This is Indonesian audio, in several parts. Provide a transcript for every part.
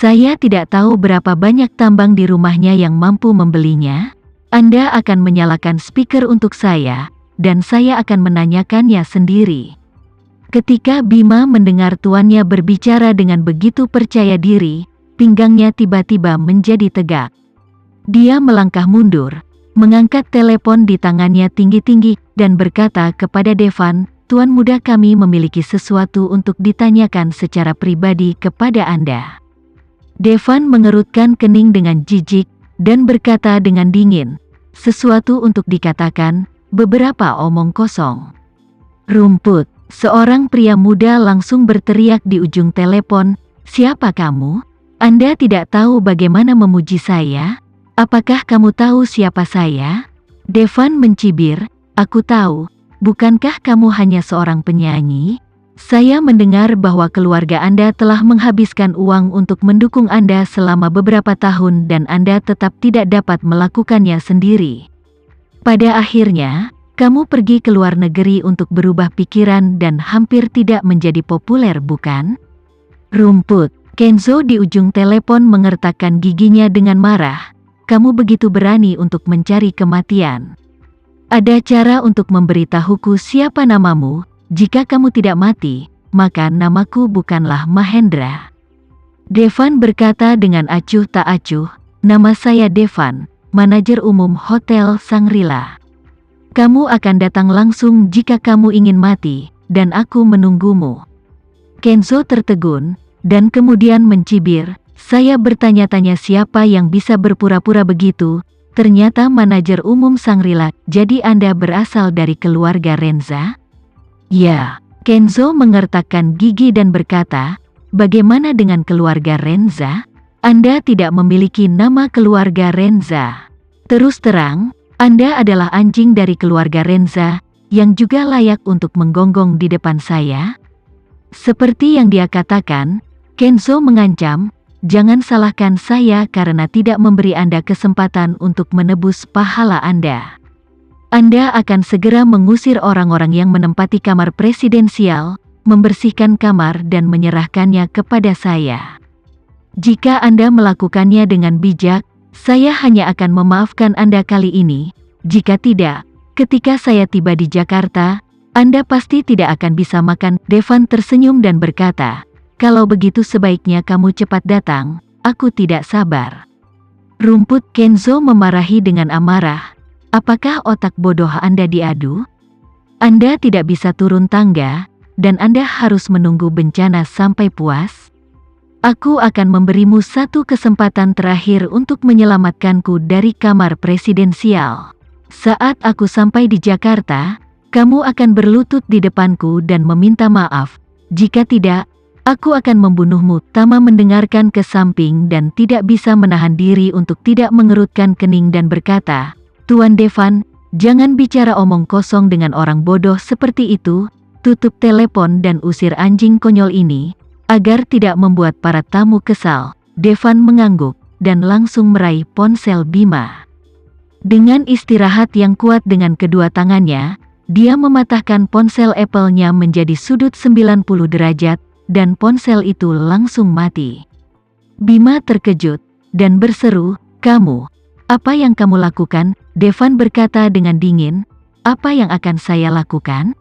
Saya tidak tahu berapa banyak tambang di rumahnya yang mampu membelinya. Anda akan menyalakan speaker untuk saya, dan saya akan menanyakannya sendiri. Ketika Bima mendengar tuannya berbicara dengan begitu percaya diri, pinggangnya tiba-tiba menjadi tegak. Dia melangkah mundur, mengangkat telepon di tangannya tinggi-tinggi, dan berkata kepada Devan, "Tuan muda, kami memiliki sesuatu untuk ditanyakan secara pribadi kepada Anda." Devan mengerutkan kening dengan jijik, dan berkata dengan dingin, "Sesuatu untuk dikatakan, beberapa omong kosong." "Rumput!" Seorang pria muda langsung berteriak di ujung telepon, "Siapa kamu? Anda tidak tahu bagaimana memuji saya? Apakah kamu tahu siapa saya?" Devan mencibir, "Aku tahu. Bukankah kamu hanya seorang penyanyi? Saya mendengar bahwa keluarga Anda telah menghabiskan uang untuk mendukung Anda selama beberapa tahun dan Anda tetap tidak dapat melakukannya sendiri. Pada akhirnya, kamu pergi ke luar negeri untuk berubah pikiran dan hampir tidak menjadi populer, bukan?" "Rumput!" Kenzo di ujung telepon mengertakkan giginya dengan marah. "Kamu begitu berani untuk mencari kematian. Ada cara untuk memberitahuku siapa namamu. Jika kamu tidak mati, maka namaku bukanlah Mahendra." Devan berkata dengan acuh tak acuh, "Nama saya Devan, manajer umum Hotel Shangri-La. Kamu akan datang langsung jika kamu ingin mati, dan aku menunggumu." Kenzo tertegun, dan kemudian mencibir, "Saya bertanya-tanya siapa yang bisa berpura-pura begitu. Ternyata manajer umum Shangri-La, jadi Anda berasal dari keluarga Renza?" "Ya." Kenzo mengertakkan gigi dan berkata, "Bagaimana dengan keluarga Renza? Anda tidak memiliki nama keluarga Renza. Terus terang, Anda adalah anjing dari keluarga Renza, yang juga layak untuk menggonggong di depan saya." Seperti yang dia katakan, Kenzo mengancam, "Jangan salahkan saya karena tidak memberi Anda kesempatan untuk menebus pahala Anda. Anda akan segera mengusir orang-orang yang menempati kamar presidensial, membersihkan kamar dan menyerahkannya kepada saya. Jika Anda melakukannya dengan bijak, saya hanya akan memaafkan Anda kali ini. Jika tidak, ketika saya tiba di Jakarta, Anda pasti tidak akan bisa makan." Devan tersenyum dan berkata, "Kalau begitu sebaiknya kamu cepat datang, aku tidak sabar." "Rumput!" Kenzo memarahi dengan amarah. "Apakah otak bodoh Anda diadu? Anda tidak bisa turun tangga, dan Anda harus menunggu bencana sampai puas? Aku akan memberimu satu kesempatan terakhir untuk menyelamatkanku dari kamar presidensial. Saat aku sampai di Jakarta, kamu akan berlutut di depanku dan meminta maaf. Jika tidak, aku akan membunuhmu." Tama mendengarkan ke samping dan tidak bisa menahan diri untuk tidak mengerutkan kening dan berkata, "Tuan Devan, jangan bicara omong kosong dengan orang bodoh seperti itu. Tutup telepon dan usir anjing konyol ini, agar tidak membuat para tamu kesal." Devan mengangguk, dan langsung meraih ponsel Bima. Dengan istirahat yang kuat dengan kedua tangannya, dia mematahkan ponsel Apple-nya menjadi sudut 90 derajat, dan ponsel itu langsung mati. Bima terkejut, dan berseru, "Kamu, apa yang kamu lakukan?" Devan berkata dengan dingin, "Apa yang akan saya lakukan?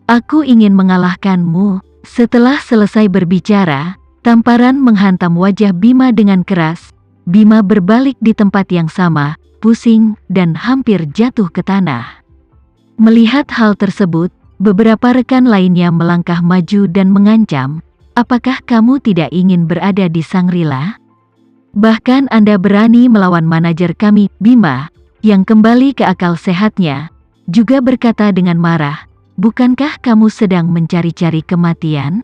Aku ingin mengalahkanmu." Setelah selesai berbicara, tamparan menghantam wajah Bima dengan keras. Bima berbalik di tempat yang sama, pusing, dan hampir jatuh ke tanah. Melihat hal tersebut, beberapa rekan lainnya melangkah maju dan mengancam, "Apakah kamu tidak ingin berada di Shangri-La? Bahkan Anda berani melawan manajer kami." Bima, yang kembali ke akal sehatnya, juga berkata dengan marah, "Bukankah kamu sedang mencari-cari kematian?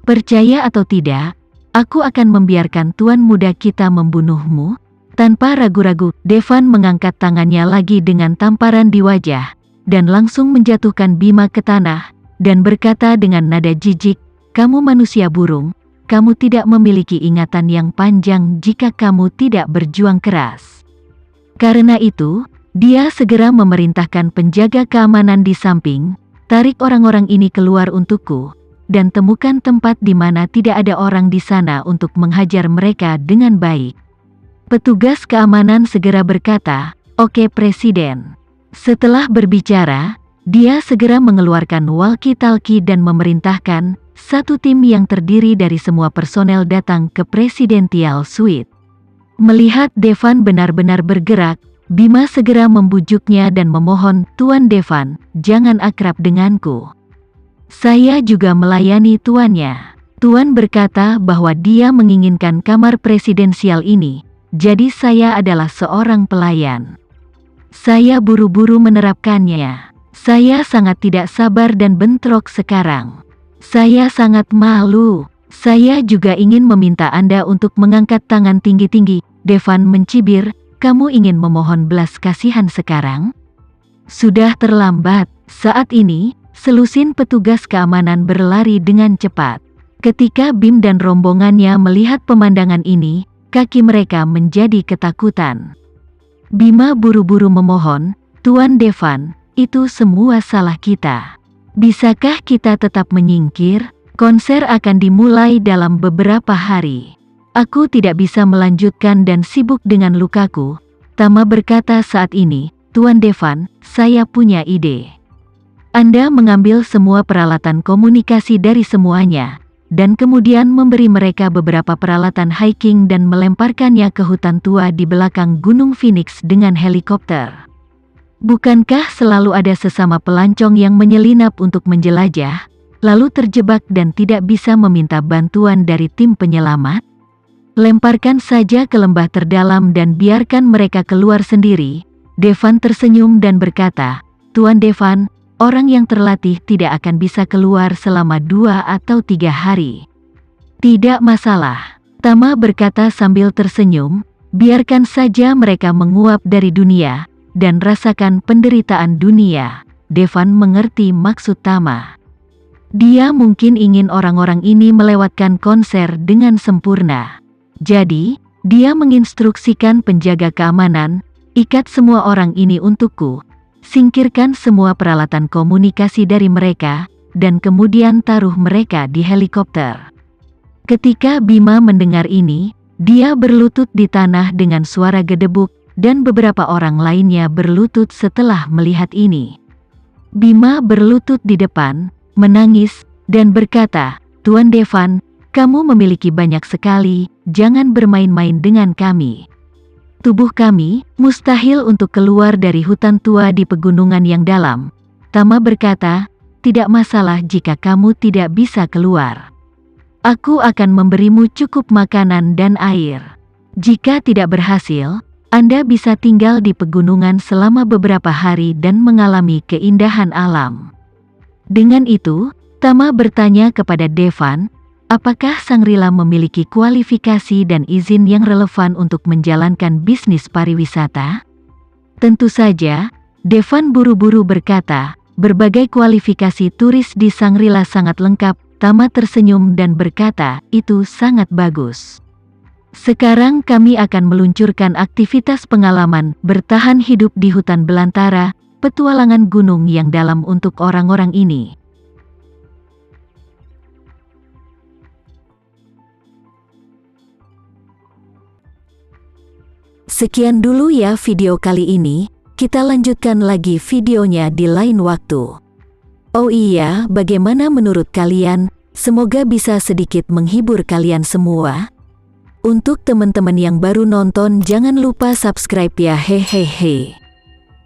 Percaya atau tidak, aku akan membiarkan tuan muda kita membunuhmu." Tanpa ragu-ragu, Devan mengangkat tangannya lagi dengan tamparan di wajah, dan langsung menjatuhkan Bima ke tanah, dan berkata dengan nada jijik, "Kamu manusia burung, kamu tidak memiliki ingatan yang panjang jika kamu tidak berjuang keras." Karena itu, dia segera memerintahkan penjaga keamanan di samping, "Tarik orang-orang ini keluar untukku." dan temukan tempat di mana tidak ada orang di sana untuk menghajar mereka dengan baik." Petugas keamanan segera berkata, "Oke Presiden." Setelah berbicara, dia segera mengeluarkan walkie-talkie dan memerintahkan satu tim yang terdiri dari semua personel datang ke Presidential Suite. Melihat Devan benar-benar bergerak, Bima segera membujuknya dan memohon, "Tuan Devan, jangan akrab denganku. Saya juga melayani tuannya." Tuan berkata bahwa dia menginginkan kamar presidensial ini, jadi saya adalah seorang pelayan. Saya buru-buru menerapkannya. Saya sangat tidak sabar dan bentrok sekarang. Saya sangat malu. Saya juga ingin meminta Anda untuk mengangkat tangan tinggi-tinggi. Devan mencibir, "Kamu ingin memohon belas kasihan sekarang? Sudah terlambat." Saat ini, selusin petugas keamanan berlari dengan cepat. Ketika Bim dan rombongannya melihat pemandangan ini, kaki mereka menjadi ketakutan. Bima buru-buru memohon, "Tuan Devan, itu semua salah kita. Bisakah kita tetap menyingkir? Konser akan dimulai dalam beberapa hari. Aku tidak bisa melanjutkan dan sibuk dengan lukaku." Tama berkata saat ini, "Tuan Devan, saya punya ide. Anda mengambil semua peralatan komunikasi dari semuanya, dan kemudian memberi mereka beberapa peralatan hiking dan melemparkannya ke hutan tua di belakang Gunung Phoenix dengan helikopter. Bukankah selalu ada sesama pelancong yang menyelinap untuk menjelajah, lalu terjebak dan tidak bisa meminta bantuan dari tim penyelamat? Lemparkan saja ke lembah terdalam dan biarkan mereka keluar sendiri." Devan tersenyum dan berkata, "Tuan Devan, orang yang terlatih tidak akan bisa keluar selama 2 atau 3 hari. Tidak masalah." Tama berkata sambil tersenyum, "Biarkan saja mereka menguap dari dunia, dan rasakan penderitaan dunia." Devan mengerti maksud Tama. Dia mungkin ingin orang-orang ini melewatkan konser dengan sempurna. Jadi, dia menginstruksikan penjaga keamanan, "Ikat semua orang ini untukku, singkirkan semua peralatan komunikasi dari mereka, dan kemudian taruh mereka di helikopter." Ketika Bima mendengar ini, dia berlutut di tanah dengan suara gedebuk, dan beberapa orang lainnya berlutut setelah melihat ini. Bima berlutut di depan, menangis, dan berkata, "Tuan Devan, kamu memiliki banyak sekali, jangan bermain-main dengan kami. Tubuh kami mustahil untuk keluar dari hutan tua di pegunungan yang dalam." Tama berkata, "Tidak masalah jika kamu tidak bisa keluar. Aku akan memberimu cukup makanan dan air. Jika tidak berhasil, Anda bisa tinggal di pegunungan selama beberapa hari dan mengalami keindahan alam." Dengan itu, Tama bertanya kepada Devan, apakah Shangri-La memiliki kualifikasi dan izin yang relevan untuk menjalankan bisnis pariwisata? Tentu saja, Devan buru-buru berkata, "Berbagai kualifikasi turis di Shangri-La sangat lengkap." Tama tersenyum dan berkata, "Itu sangat bagus. Sekarang kami akan meluncurkan aktivitas pengalaman bertahan hidup di hutan belantara, petualangan gunung yang dalam untuk orang-orang ini." Sekian dulu ya video kali ini, kita lanjutkan lagi videonya di lain waktu. Oh iya, bagaimana menurut kalian? Semoga bisa sedikit menghibur kalian semua. Untuk teman-teman yang baru nonton, jangan lupa subscribe ya, hehehe.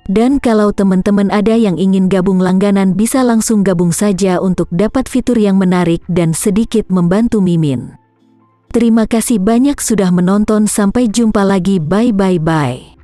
Dan kalau teman-teman ada yang ingin gabung langganan, bisa langsung gabung saja untuk dapat fitur yang menarik dan sedikit membantu Mimin. Terima kasih banyak sudah menonton, sampai jumpa lagi, bye.